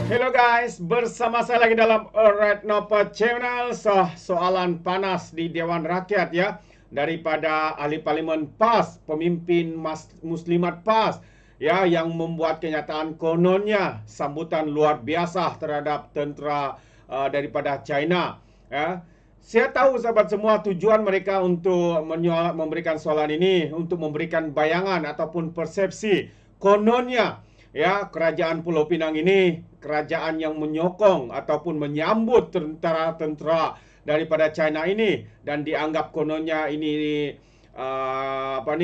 Hello guys, bersama saya lagi dalam Red Nopa Channel. Soalan panas di Dewan Rakyat ya, daripada ahli parlimen PAS, pemimpin Muslimat PAS ya, yang membuat kenyataan kononnya sambutan luar biasa terhadap tentera daripada China ya. Saya tahu sahabat semua tujuan mereka untuk memberikan soalan ini untuk memberikan bayangan ataupun persepsi kononnya ya, kerajaan Pulau Pinang ini kerajaan yang menyokong ataupun menyambut tentara-tentara daripada China ini, dan dianggap kononnya ini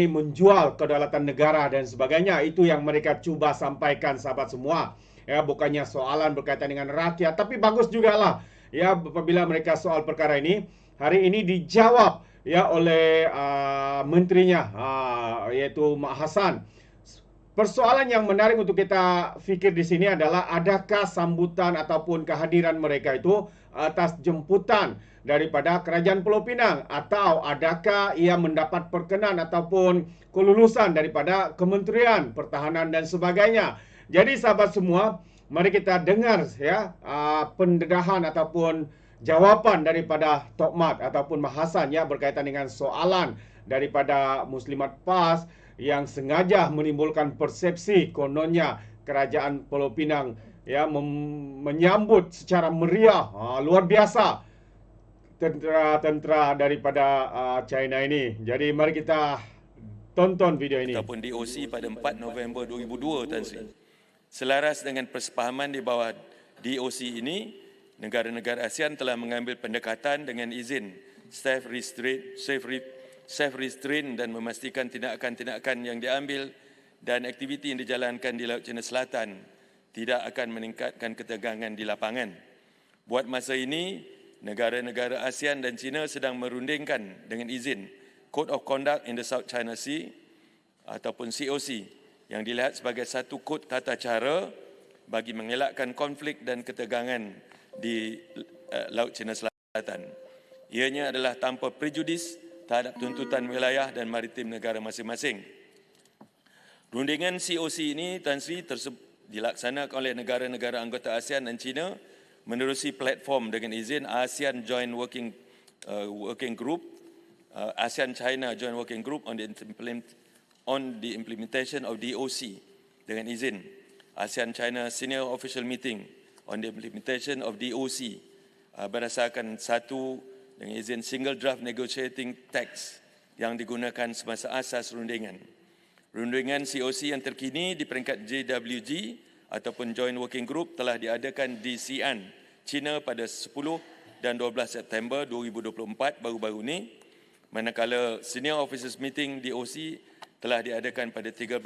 menjual kedaulatan negara dan sebagainya. Itu yang mereka cuba sampaikan sahabat semua ya, bukannya soalan berkaitan dengan rakyat. Tapi bagus juga lah ya, apabila mereka soal perkara ini hari ini dijawab ya oleh menterinya, yaitu Mak Hassan. Persoalan yang menarik untuk kita fikir di sini adalah, adakah sambutan ataupun kehadiran mereka itu atas jemputan daripada Kerajaan Pulau Pinang, atau adakah ia mendapat perkenan ataupun kelulusan daripada Kementerian Pertahanan dan sebagainya. Jadi sahabat semua, mari kita dengar ya pendedahan ataupun jawapan daripada Tok Mat ataupun Mak Hassan ya, berkaitan dengan soalan daripada Muslimat PAS yang sengaja menimbulkan persepsi kononnya kerajaan Pulau Pinang ya menyambut secara meriah luar biasa tentera-tentera daripada China ini. Jadi mari kita tonton video ini. Ataupun DOC pada 4 November 2002, Tan Sri. Selaras dengan persepahaman di bawah DOC ini, negara-negara ASEAN telah mengambil pendekatan dengan izin self-restraint dan memastikan tindakan-tindakan yang diambil dan aktiviti yang dijalankan di Laut Cina Selatan tidak akan meningkatkan ketegangan di lapangan. Buat masa ini, negara-negara ASEAN dan China sedang merundingkan dengan izin Code of Conduct in the South China Sea ataupun COC yang dilihat sebagai satu kod tata cara bagi mengelakkan konflik dan ketegangan di Laut Cina Selatan. Ianya adalah tanpa prejudis terhadap tuntutan wilayah dan maritim negara masing-masing. Rundingan COC ini, Tan Sri, dilaksanakan oleh negara-negara anggota ASEAN dan China menerusi platform dengan izin ASEAN Joint Working Group, ASEAN China Joint Working Group on the implementation of DOC dengan izin ASEAN China Senior Official Meeting on the implementation of DOC berdasarkan satu dengan izin Single Draft Negotiating Text yang digunakan semasa asas rundingan. Rundingan COC yang terkini di peringkat JWG ataupun Joint Working Group telah diadakan di Xi'an, China pada 10 dan 12 September 2024 baru-baru ini, manakala Senior Officers Meeting DOC telah diadakan pada 13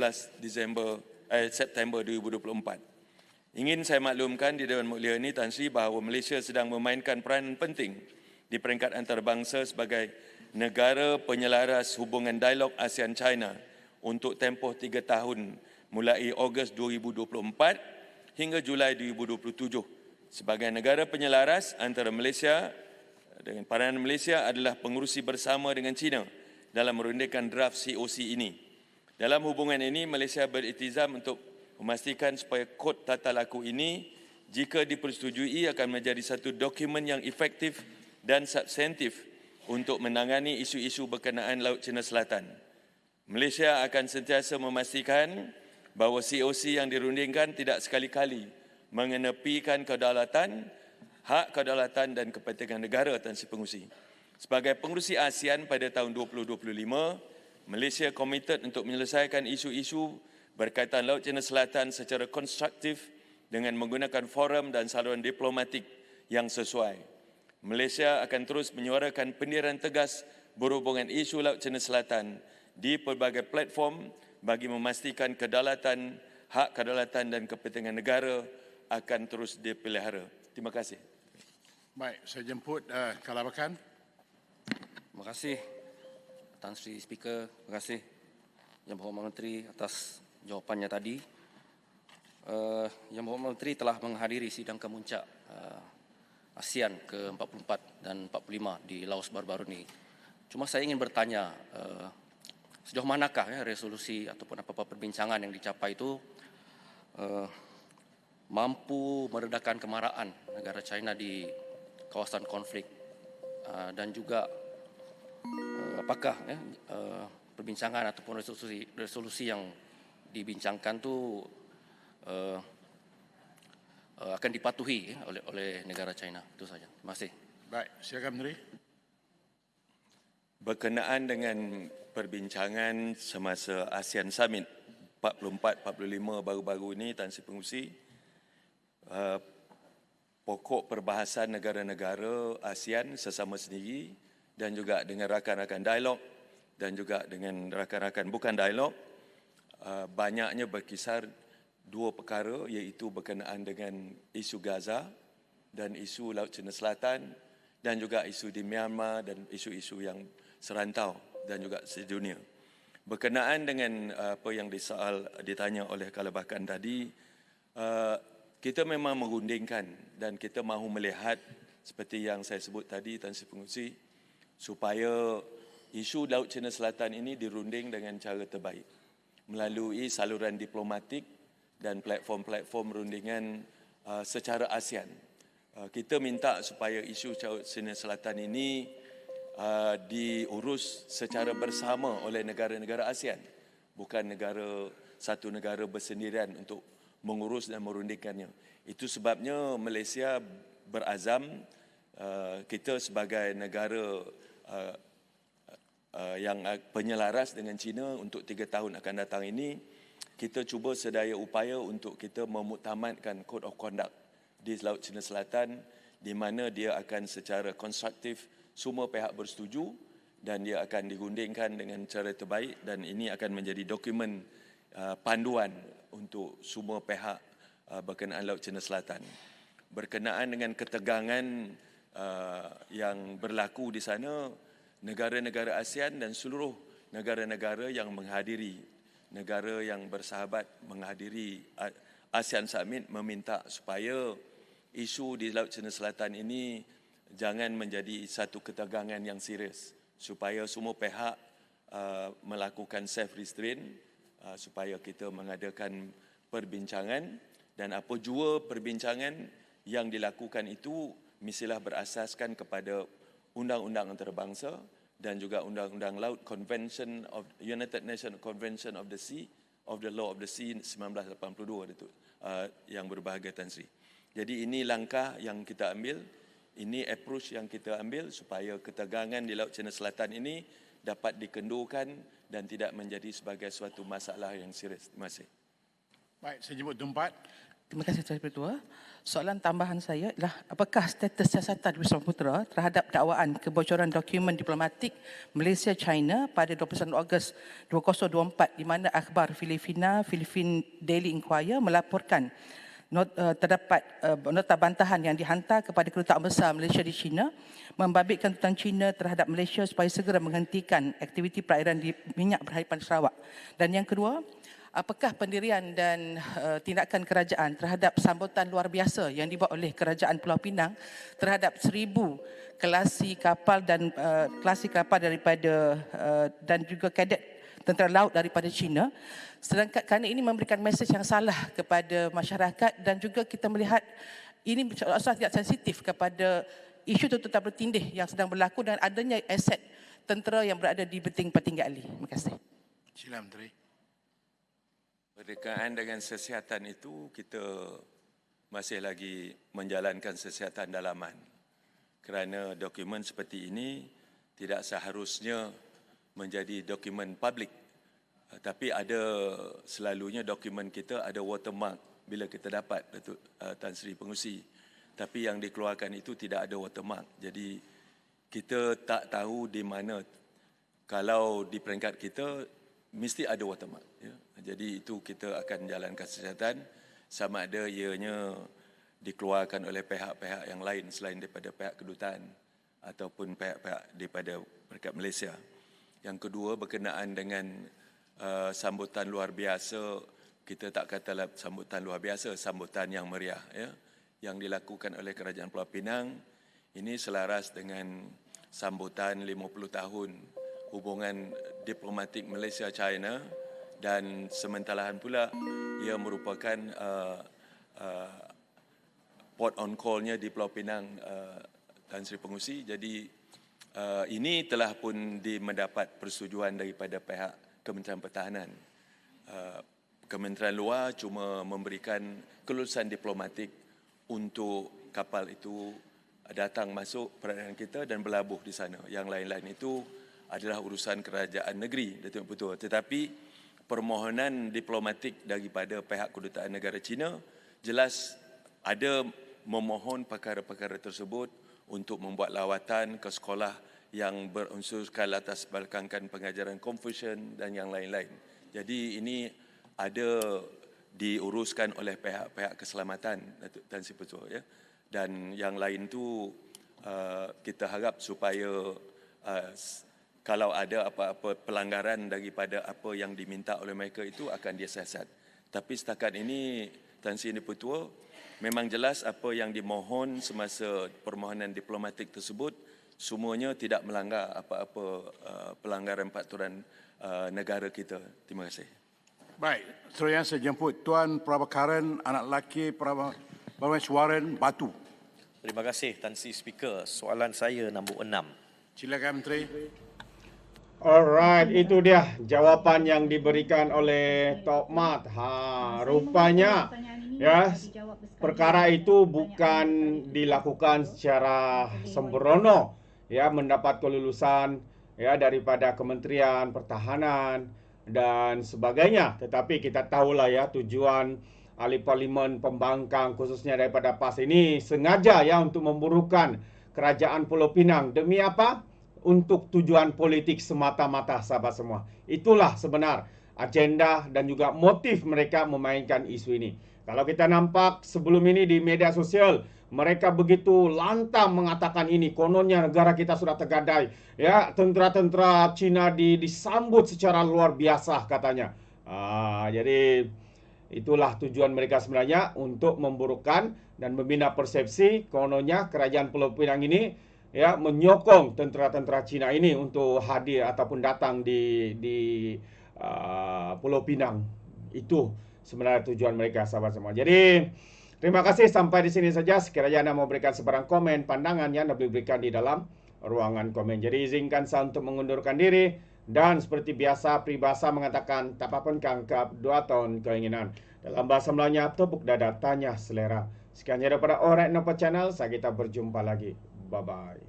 September 2024. Ingin saya maklumkan di Dewan Mulia ini, Tan Sri, bahawa Malaysia sedang memainkan peranan penting di peringkat antarabangsa sebagai negara penyelaras hubungan dialog ASEAN-China untuk tempoh 3 tahun mulai Ogos 2024 hingga Julai 2027. Sebagai negara penyelaras antara Malaysia dengan peranan Malaysia adalah pengurusi bersama dengan China dalam merundingkan draft COC ini. Dalam hubungan ini, Malaysia beriltizam untuk memastikan supaya kod tata laku ini, jika dipersetujui, akan menjadi satu dokumen yang efektif dan substantif untuk menangani isu-isu berkenaan Laut Cina Selatan. Malaysia akan sentiasa memastikan bahawa COC yang dirundingkan tidak sekali-kali mengenepikan kedaulatan, hak kedaulatan dan kepentingan negara, Tan Sri Pengerusi. Sebagai pengerusi ASEAN pada tahun 2025, Malaysia komited untuk menyelesaikan isu-isu berkaitan Laut Cina Selatan secara konstruktif dengan menggunakan forum dan saluran diplomatik yang sesuai. Malaysia akan terus menyuarakan pendirian tegas berhubungan isu Laut Cina Selatan di pelbagai platform bagi memastikan kedaulatan, hak kedaulatan dan kepentingan negara akan terus dipelihara. Terima kasih. Baik, saya jemput Kalabakan. Terima kasih Tan Sri Speaker, terima kasih Yang Berhormat Menteri atas jawapannya tadi. Yang Berhormat Menteri telah menghadiri sidang kemuncak ASEAN ke-44 dan 45 di Laos baru-baru ini. Cuma saya ingin bertanya, sejauh manakah resolusi ataupun apa-apa perbincangan yang dicapai itu mampu meredakan kemarahan negara China di kawasan konflik, dan juga apakah perbincangan ataupun resolusi yang dibincangkan tu akan dipatuhi oleh negara China. Itu saja. Terima kasih. Baik, silakan Menteri. Berkenaan dengan perbincangan semasa ASEAN Summit 44-45 baru-baru ini, Tan Sri Pengerusi, pokok perbahasan negara-negara ASEAN sesama sendiri dan juga dengan rakan-rakan dialog dan juga dengan rakan-rakan bukan dialog, banyaknya berkisar dua perkara, iaitu berkenaan dengan isu Gaza dan isu Laut Cina Selatan dan juga isu di Myanmar dan isu-isu yang serantau dan juga sedunia. Berkenaan dengan apa yang ditanya oleh Kalabakan tadi, kita memang merundingkan dan kita mahu melihat seperti yang saya sebut tadi, Tan Sri Pengerusi, supaya isu Laut Cina Selatan ini dirunding dengan cara terbaik melalui saluran diplomatik dan platform-platform rundingan secara ASEAN. Kita minta supaya isu Laut Cina Selatan ini diurus secara bersama oleh negara-negara ASEAN, bukan satu negara bersendirian untuk mengurus dan merundingkannya. Itu sebabnya Malaysia berazam, kita sebagai negara yang penyelaras dengan China untuk 3 tahun akan datang ini, kita cuba sedaya upaya untuk kita memuktamadkan Code of Conduct di Laut Cina Selatan, di mana dia akan secara konstruktif semua pihak bersetuju dan dia akan digundingkan dengan cara terbaik, dan ini akan menjadi dokumen panduan untuk semua pihak berkenaan Laut Cina Selatan. Berkenaan dengan ketegangan yang berlaku di sana, negara-negara ASEAN dan seluruh negara-negara yang menghadiri, negara yang bersahabat menghadiri ASEAN Summit meminta supaya isu di Laut Cina Selatan ini jangan menjadi satu ketegangan yang serius, supaya semua pihak melakukan self-restraint, supaya kita mengadakan perbincangan, dan apa jua perbincangan yang dilakukan itu mestilah berasaskan kepada undang-undang antarabangsa dan juga undang-undang laut, Convention of United Nations Convention of the Sea, of the Law of the Sea 1982 itu yang berbahagia, Tan Sri. Jadi ini langkah yang kita ambil, ini approach yang kita ambil supaya ketegangan di Laut Cina Selatan ini dapat dikendurkan dan tidak menjadi sebagai suatu masalah yang serius. Terima kasih. Baik, saya jemput Tumpat. Terima kasih Tuan Ketua. Soalan tambahan saya ialah apakah status siasatan Wisma Putra terhadap dakwaan kebocoran dokumen diplomatik Malaysia-China pada 21 Ogos 2024 di mana akhbar Philippine Daily Inquirer melaporkan terdapat nota bantahan yang dihantar kepada Kedutaan Besar Malaysia di China membabitkan tuntutan China terhadap Malaysia supaya segera menghentikan aktiviti perairan di minyak berhadapan Sarawak. Dan yang kedua, apakah pendirian dan tindakan kerajaan terhadap sambutan luar biasa yang dibuat oleh Kerajaan Pulau Pinang terhadap 1,000 kelasi kapal dan daripada dan juga kadet tentera laut daripada China, sedangkan kerana ini memberikan mesej yang salah kepada masyarakat dan juga kita melihat ini soal tidak sensitif kepada isu tuntutan bertindih yang sedang berlaku dan adanya aset tentera yang berada di Benting Patinggi Ali. Terima kasih. Sila Menteri. Berkaitan dengan kesihatan itu, kita masih lagi menjalankan kesihatan dalaman. Kerana dokumen seperti ini tidak seharusnya menjadi dokumen publik. Tapi selalunya dokumen kita ada watermark bila kita dapat, Datuk Tan Sri Pengerusi. Tapi yang dikeluarkan itu tidak ada watermark. Jadi kita tak tahu di mana, kalau di peringkat kita mesti ada watermark. Ya. Jadi itu kita akan jalankan kesihatan sama ada ianya dikeluarkan oleh pihak-pihak yang lain selain daripada pihak kedutaan ataupun pihak-pihak daripada peringkat Malaysia. Yang kedua, berkenaan dengan sambutan luar biasa, kita tak katalah sambutan luar biasa, sambutan yang meriah ya, yang dilakukan oleh Kerajaan Pulau Pinang. Ini selaras dengan sambutan 50 tahun hubungan diplomatik Malaysia-China, dan sementara pula ia merupakan port on call-nya di Pulau Pinang, Tan Sri Pengusi. Jadi ini telah pun mendapat persetujuan daripada pihak Kementerian Pertahanan. Kementerian Luar cuma memberikan kelulusan diplomatik untuk kapal itu datang masuk perairan kita dan berlabuh di sana. Yang lain-lain itu adalah urusan kerajaan negeri, Datuk Betul. Tetapi permohonan diplomatik daripada pihak kedutaan negara China jelas ada memohon perkara-perkara tersebut untuk membuat lawatan ke sekolah yang berunsurkan atas belakangkan pengajaran Confucian dan yang lain-lain. Jadi ini ada diuruskan oleh pihak-pihak keselamatan, Datuk Tan Sri Betul, ya. Dan yang lain tu kita harap supaya kalau ada apa-apa pelanggaran daripada apa yang diminta oleh mereka itu akan disiasat. Tapi setakat ini Tan Sri Betul memang jelas apa yang dimohon semasa permohonan diplomatik tersebut semuanya tidak melanggar apa-apa pelanggaran peraturan negara kita. Terima kasih. Baik, seterusnya saya jemput Tuan Prabakaran, anak lelaki Parameswaran Batu. Terima kasih Tan Sri Speaker. Soalan saya nombor 6. Silakan Menteri. Alright, itu dia jawapan yang diberikan oleh Tok Mat. Rupanya ya perkara itu bukan dilakukan secara sembrono, ya, mendapat kelulusan ya daripada Kementerian Pertahanan dan sebagainya. Tetapi kita tahulah ya tujuan ahli parlimen pembangkang khususnya daripada PAS ini sengaja ya untuk memburukan kerajaan Pulau Pinang. Demi apa? Untuk tujuan politik semata-mata, sahabat semua. Itulah sebenar agenda dan juga motif mereka memainkan isu ini. Kalau kita nampak sebelum ini di media sosial, mereka begitu lantang mengatakan ini, kononnya negara kita sudah tergadai. Ya, tentera-tentera Cina disambut secara luar biasa katanya. Jadi itulah tujuan mereka sebenarnya untuk memburukkan dan membina persepsi kononnya kerajaan Pulau Pinang ini ya menyokong tentera-tentera Cina ini untuk hadir ataupun datang di Pulau Pinang. Itu sebenarnya tujuan mereka, sahabat semua. Jadi terima kasih, sampai di sini saja. Sekiranya Anda mau berikan sebarang komen, pandangan yang Anda boleh berikan di dalam ruangan komen. Jadi izinkan saya untuk mengundurkan diri. Dan seperti biasa, peribahasa mengatakan, tak apa pun kangkap 2 tahun keinginan. Dalam bahasa Melayunya, tepuk dada, tanya selera. Sekian daripada Alright Nopo Channel, saya kita berjumpa lagi. Bye-bye.